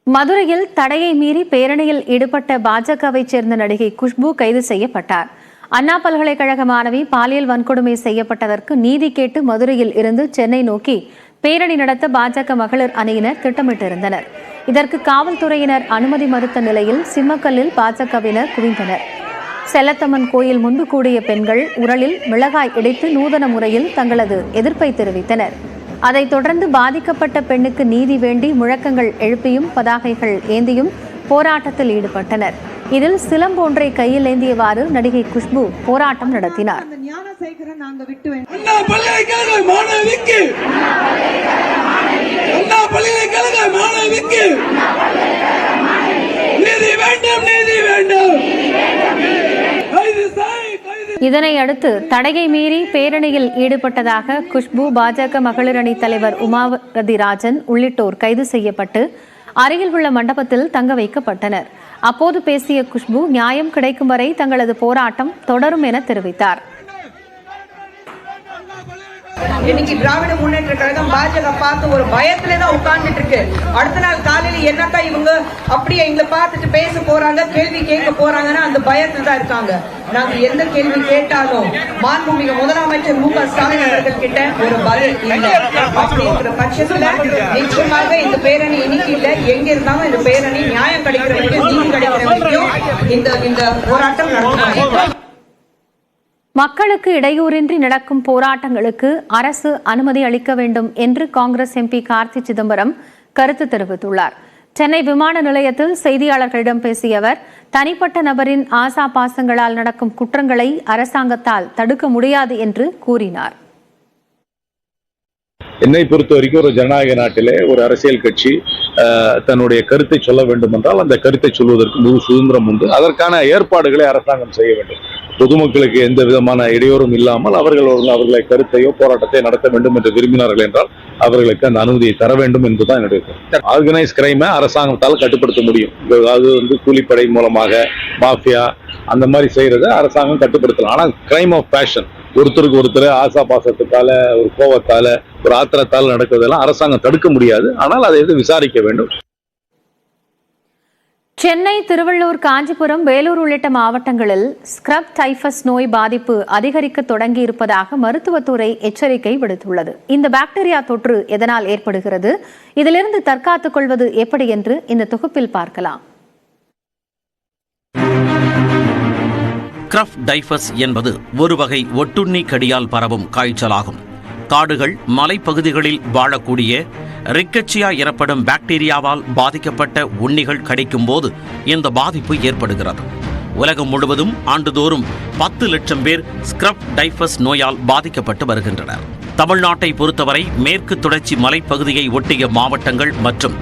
மதுரையில் தடையை மீறி பேரணியில் ஈடுபட்ட பாஜகவைச் சேர்ந்த நடிகை குஷ்பு கைது செய்யப்பட்டார். அண்ணா பல்கலைக்கழக மாணவி பாலியல் வன்கொடுமை செய்யப்பட்டதற்கு நீதி கேட்டு மதுரையில் இருந்து சென்னை நோக்கி பேரணி நடத்த பாஜக மகளிர் அணியினர் திட்டமிட்டிருந்தனர். இதற்கு காவல்துறையினர் அனுமதி மறுத்த நிலையில் சிம்மக்கல்லில் பாஜகவினர் குவிந்தனர். செல்லத்தம்மன் கோயில் முன்பு கூடிய பெண்கள் உரலில் மிளகாய் இடித்து நூதன முறையில் தங்களது எதிர்ப்பை தெரிவித்தனர். அதைத் தொடர்ந்து பாதிக்கப்பட்ட பெண்ணுக்கு நீதி வேண்டி முழக்கங்கள் எழுப்பியும் பதாகைகள் ஏந்தியும் போராட்டத்தில் ஈடுபட்டனர். இதில் சிலம்பொன்றை கையில் ஏந்தியவாறு நடிகை குஷ்பு போராட்டம் நடத்தினார். இதனை அடுத்து தடையை மீறி பேரணியில் ஈடுபட்டதாக குஷ்பு, பாஜக மகளிர் அணி தலைவர் உமாவதி ராஜன் உள்ளிட்டோர் கைது செய்யப்பட்டு அருகில் உள்ள மண்டபத்தில் தங்க வைக்கப்பட்டனர். அப்போது பேசிய குஷ்பு, நியாயம் கிடைக்கும் வரை தங்களது போராட்டம் தொடரும் என தெரிவித்தார். இன்னைக்கு திராவிட முன்னேற்ற கழகம் பாஜக பார்த்து ஒரு பயத்திலே தான் உட்கார்ந்துட்டு இருக்கு. அடுத்த நாள் காலையில என்னக்கா இவங்க அப்படியே எங்களை பார்த்துட்டு பேச போறாங்க, கேள்வி கேட்க போறாங்கன்னா அந்த பயத்துல தான் இருக்காங்க. நாங்க எந்த கேள்வி கேட்டாலும் மாண்புமிகு முதலமைச்சர் மு.க.ஸ்டாலின் அவர்கள் கிட்ட ஒரு பதில் இல்லை. அப்படிங்கிற பட்சத்துல நிச்சயமாக இந்த பேரணி இன்னைக்கு இல்ல, எங்க இருந்தாலும் இந்த பேரணி நியாயம் கிடைக்கிற வரைக்கும், நீதி கிடைக்கிற வரைக்கும் இந்த போராட்டம் நடத்துவாங்க. மக்களுக்கு இடையூறின்றி நடக்கும் போராட்டங்களுக்கு அரசு அனுமதி அளிக்க வேண்டும் என்று காங்கிரஸ் எம்பி கார்த்தி சிதம்பரம் கருத்து தெரிவித்துள்ளார். சென்னை விமான நிலையத்தில் செய்தியாளர்களிடம் பேசிய அவர், தனிப்பட்ட நபரின் ஆசா பாசங்களால் நடக்கும் குற்றங்களை அரசாங்கத்தால் தடுக்க முடியாது என்று கூறினார். என்னை பொறுத்த வரைக்கும் ஒரு ஜனநாயக நாட்டிலே ஒரு அரசியல் கட்சி தன்னுடைய கருத்தை சொல்ல வேண்டும் என்றால் அந்த கருத்தை சொல்வதற்கு முழு சுதந்திரம் உண்டு. அதற்கான ஏற்பாடுகளை அரசாங்கம் செய்ய வேண்டும். பொதுமக்களுக்கு எந்த விதமான இடையூறும் இல்லாமல் அவர்களை கருத்தையோ போராட்டத்தை நடத்த வேண்டும் என்று விரும்பினார்கள் என்றால் அவர்களுக்கு அந்த அனுமதியை தர வேண்டும் என்றுதான் என்னுடைய கருத்து. ஆர்கனைஸ் கிரைமை அரசாங்கத்தால் கட்டுப்படுத்த முடியும். அது கூலிப்படை மூலமாக மாஃபியா அந்த மாதிரி செய்யறதை அரசாங்கம் கட்டுப்படுத்தலாம். ஆனால் கிரைம் ஆஃப் பேஷன், ஒருத்தருக்கு ஒருத்தர் ஆசா பாசத்துக்கால, ஒரு கோபத்தால, ஒரு ஆத்திரத்தால் நடக்கிறதெல்லாம் அரசாங்கம் தடுக்க முடியாது. ஆனால் அதை விசாரிக்க வேண்டும். சென்னை, திருவள்ளூர், காஞ்சிபுரம், வேலூர் உள்ளிட்ட மாவட்டங்களில் ஸ்கிரப் டைபஸ் நோய் பாதிப்பு அதிகரிக்க தொடங்கி இருப்பதாக மருத்துவத்துறை எச்சரிக்கை விடுத்துள்ளது. இந்த பாக்டீரியா தொற்று எதனால் ஏற்படுகிறது, இதிலிருந்து தற்காத்துக் கொள்வது எப்படி என்று இந்த தொகுப்பில் பார்க்கலாம். ஸ்கிரப் டைபஸ் என்பது ஒரு வகை ஒட்டுண்ணி கடியால் பரவும் காய்ச்சலாகும். காடுகள், மலைப்பகுதிகளில் வாழக்கூடிய ரிக்கச்சியா எனப்படும் பாக்டீரியாவால் பாதிக்கப்பட்ட உண்ணிகள் கடிக்கும் போது இந்த பாதிப்பு ஏற்படுகிறது. உலகம் முழுவதும் ஆண்டுதோறும் 10 லட்சம் பேர் ஸ்கிரப் டைபஸ் நோயால் பாதிக்கப்பட்டு வருகின்றனர். தமிழ்நாட்டை பொறுத்தவரை மேற்கு தொடர்ச்சி மலைப்பகுதியை ஒட்டிய மாவட்டங்கள் மற்றும்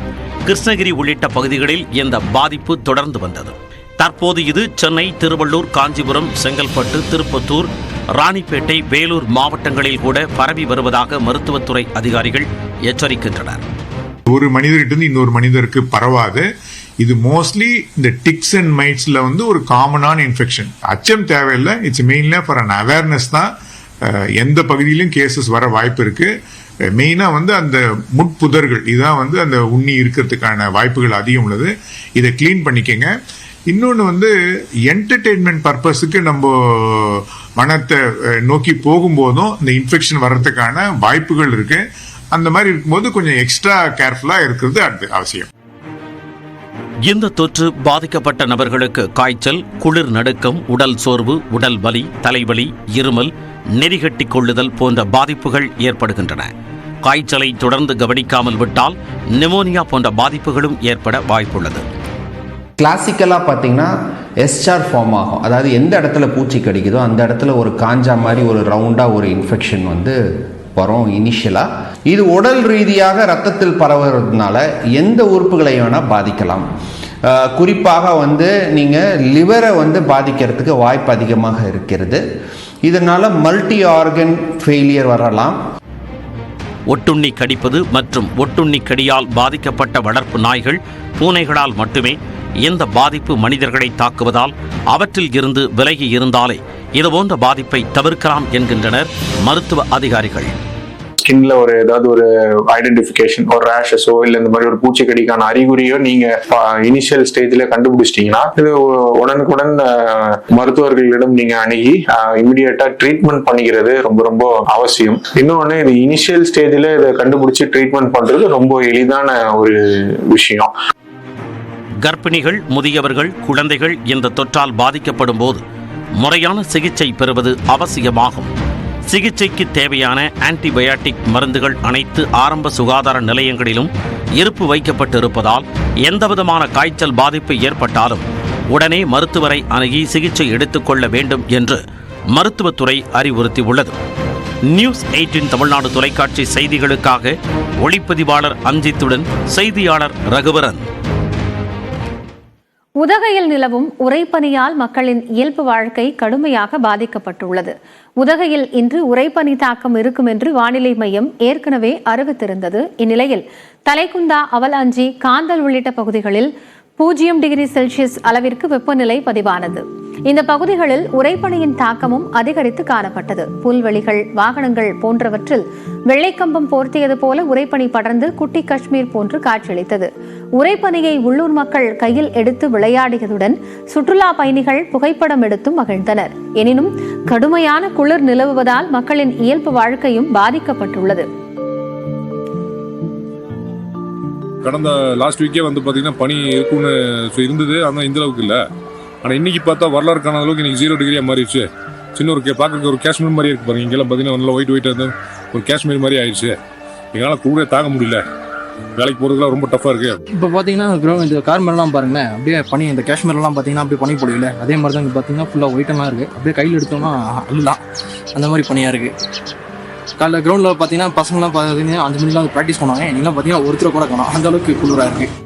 கிருஷ்ணகிரி உள்ளிட்ட பகுதிகளில் இந்த பாதிப்பு தொடர்ந்து வந்தது. தற்போது இது சென்னை, திருவள்ளூர், காஞ்சிபுரம், செங்கல்பட்டு, திருப்பத்தூர், ராணிப்பேட்டை, வேலூர் மாவட்டங்களில் கூட பரவி வருவதாக மருத்துவத்துறை அதிகாரிகள் எச்சரிக்கின்றனர். ஒரு மனிதர்கிட்ட இன்னொரு மனிதருக்கு பரவாது. இது மோஸ்ட்லி இந்த டிக்ஸ் அண்ட் மைட்ஸ்ல ஒரு காமனான இன்ஃபெக்ஷன். அச்சம் தேவையில்லை. இட்ஸ் மெயின்ல ஃபார் அன் அவேர்னஸ் தான். எந்த பகுதியிலும் கேசஸ் வர வாய்ப்பு இருக்கு. மெயினா அந்த முட்புதர்கள் இதான் அந்த உண்ணி இருக்கிறதுக்கான வாய்ப்புகள் அதிகம் உள்ளது. இதை கிளீன் பண்ணிக்கங்க. இன்னொன்று என்டர்டெயின்மெண்ட் பர்பஸுக்கு நம்ம மனத்தை நோக்கி போகும்போதும் இந்த இன்ஃபெக்ஷன் வர்றதுக்கான வாய்ப்புகள் இருக்கு. அந்த மாதிரி இருக்கும்போது கொஞ்சம் எக்ஸ்ட்ரா கேர்ஃபுல்லா இருக்கிறது அவசியம். இந்த தொற்று பாதிக்கப்பட்ட நபர்களுக்கு காய்ச்சல், குளிர் நடுக்கம், உடல் சோர்வு, உடல் வலி, தலைவலி, இருமல், நெறிகட்டி கொள்ளுதல் போன்ற பாதிப்புகள் ஏற்படுகின்றன. காய்ச்சலை தொடர்ந்து கவனிக்காமல் விட்டால் நிமோனியா போன்ற பாதிப்புகளும் ஏற்பட வாய்ப்புள்ளது. கிளாசிக்கலாக பார்த்தீங்கன்னா எஸ்சார் ஃபார்ம் ஆகும். அதாவது எந்த இடத்துல பூச்சி கடிக்குதோ அந்த இடத்துல ஒரு காஞ்சா மாதிரி ஒரு ரவுண்டாக ஒரு இன்ஃபெக்ஷன் வரும் இனிஷியலாக. இது உடல் ரீதியாக ரத்தத்தில் பரவுறதுனால எந்த உறுப்புகளை வேணால் பாதிக்கலாம். குறிப்பாக நீங்கள் லிவரை பாதிக்கிறதுக்கு வாய்ப்பு அதிகமாக இருக்கிறது. இதனால் மல்டி ஆர்கன் ஃபெயிலியர் வரலாம். ஒட்டுண்ணி கடிப்பது மற்றும் ஒட்டுண்ணி கடியால் பாதிக்கப்பட்ட வளர்ப்பு நாய்கள், பூனைகளால் மட்டுமே இந்த பாதிப்பு மனிதர்களை தாக்குவதால் அவற்றில் இருந்து விலகி இருந்தாலே இதுபோன்ற பாதிப்பை தவிர்க்கலாம் என்கின்றனர் மருத்துவ அதிகாரிகள். ஸ்கின்ல ஒரு ஏதாவது ஒரு ஐடென்டிபிகேஷன், ஒரு ரேஷஸோ இல்ல இந்த மாதிரி ஒரு பூச்சிக்கடிக்கான அறிகுறியோ நீங்க இனிஷியல் ஸ்டேஜ்ல கண்டுபிடிச்சிட்டீங்கன்னா இது உடனுக்குடன் மருத்துவர்களிடம் நீங்க அணுகி இமிடியேட்டா ட்ரீட்மெண்ட் பண்ணிக்கிறது ரொம்ப ரொம்ப அவசியம். இன்னொன்னு இது இனிஷியல் ஸ்டேஜ்ல இதை கண்டுபிடிச்சு ட்ரீட்மெண்ட் பண்றது ரொம்ப எளிதான ஒரு விஷயம். கர்ப்பிணிகள், முதியவர்கள், குழந்தைகள் இந்த தொற்றால் பாதிக்கப்படும் போது முறையான சிகிச்சை பெறுவது அவசியமாகும். சிகிச்சைக்கு தேவையான ஆன்டிபயாட்டிக் மருந்துகள் அனைத்து ஆரம்ப சுகாதார நிலையங்களிலும் இருப்பு வைக்கப்பட்டிருப்பதால் எந்தவிதமான காய்ச்சல் பாதிப்பு ஏற்பட்டாலும் உடனே மருத்துவரை அணுகி சிகிச்சை எடுத்துக்கொள்ள வேண்டும் என்று மருத்துவத்துறை அறிவுறுத்தியுள்ளது. நியூஸ் 18 தமிழ்நாடு தொலைக்காட்சி செய்திகளுக்காக ஒளிப்பதிவாளர் அஞ்சித்துடன் செய்தியாளர் ரகுவரன். உதகையில் நிலவும் உறைபனியால் மக்களின் இயல்பு வாழ்க்கை கடுமையாக பாதிக்கப்பட்டுள்ளது. உதகையில் இன்று உறைபனி தாக்கம் இருக்கும் என்று வானிலை மையம் ஏற்கனவே அறிவித்திருந்தது. இந்நிலையில் தலைக்குந்தா, அவலாஞ்சி, காந்தல் உள்ளிட்ட பகுதிகளில் 0 டிகிரி செல்சியஸ் அளவிற்கு வெப்பநிலை பதிவானது. இந்த பகுதிகளில் உறைபனியின் தாக்கமும் அதிகரித்து காணப்பட்டது. புல்வெளிகள், வாகனங்கள் போன்றவற்றில் வெள்ளைக்கம்பம் போர்த்தியது போல உறைபனி படர்ந்து குட்டி காஷ்மீர் போன்று காட்சியளித்தது. உறைபனியை உள்ளூர் மக்கள் கையில் எடுத்து விளையாடியதுடன் சுற்றுலா பயணிகள் புகைப்படம் எடுத்தும் மகிழ்ந்தனர். எனினும் கடுமையான குளிர் நிலவுவதால் மக்களின் இயல்பு வாழ்க்கையும் பாதிக்கப்பட்டுள்ளது. கடந்த லாஸ்ட் வீக்கே வந்து பார்த்தீங்கன்னா பனி இருக்குன்னு இருந்தது, ஆனால் இந்த அளவுக்கு இல்லை. ஆனால் இன்னைக்கு பார்த்தா வரலாறு காண அளவுக்கு இன்னைக்கு 0 டிகிரியாக மாறிடுச்சு. சின்ன ஒரு பார்க்க ஒரு காஷ்மீர் மாதிரியே இருக்கு பாருங்க. இங்கெல்லாம் பார்த்தீங்கன்னா நல்லா ஒயிட் இருந்து ஒரு காஷ்மீர் மாதிரி ஆயிடுச்சு. எங்களால் கூட தாங்க முடியல. வேலைக்கு போகிறதுக்குலாம் ரொம்ப டஃபாக இருக்கு. இப்போ பார்த்தீங்கன்னா இந்த கார்மெல்லாம் பாருங்களேன், அப்படியே பனி, இந்த காஷ்மீர்லாம் பார்த்தீங்கன்னா அப்படியே பனி போடல. அதே மாதிரி தான் இங்கே பார்த்தீங்கன்னா ஃபுல்லாக ஒயிட்டமாக இருக்குது. அப்படியே கையில் எடுத்தோம்னா அள்ளலாம், அந்த மாதிரி பனியாக இருக்குது. காலைல கிரவுண்டில் பார்த்தீங்கன்னா பசங்களாம் பார்த்தீங்கன்னா 5 மணிலாம் ப்ராக்டிஸ் பண்ணுவாங்க. நீங்களாம் பார்த்தீங்கன்னா ஒருத்தர் கூட காணும், அந்த அளவுக்கு குளிராக இருக்குது.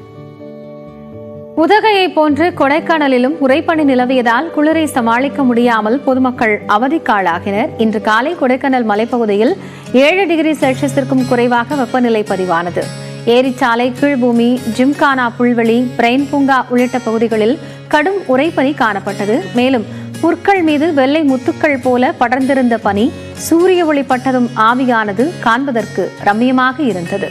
உதகையை போன்று கொடைக்கானலிலும் உறைபனி நிலவியதால் குளிரை சமாளிக்க முடியாமல் பொதுமக்கள் அவதிக்காளாகினர். இன்று காலை கொடைக்கானல் மலைப்பகுதியில் 7 டிகிரி செல்சியஸிற்கும் குறைவாக வெப்பநிலை பதிவானது. ஏரிச்சாலை, கீழ்பூமி, ஜிம்கானா புல்வெளி, பிரெயின் பூங்கா உள்ளிட்ட பகுதிகளில் கடும் உறைபனி காணப்பட்டது. மேலும் புற்கள் மீது வெள்ளை முத்துக்கள் போல படர்ந்திருந்த பனி சூரிய ஒளி பட்டதும் ஆவியானது காண்பதற்கு ரம்மியமாக இருந்தது.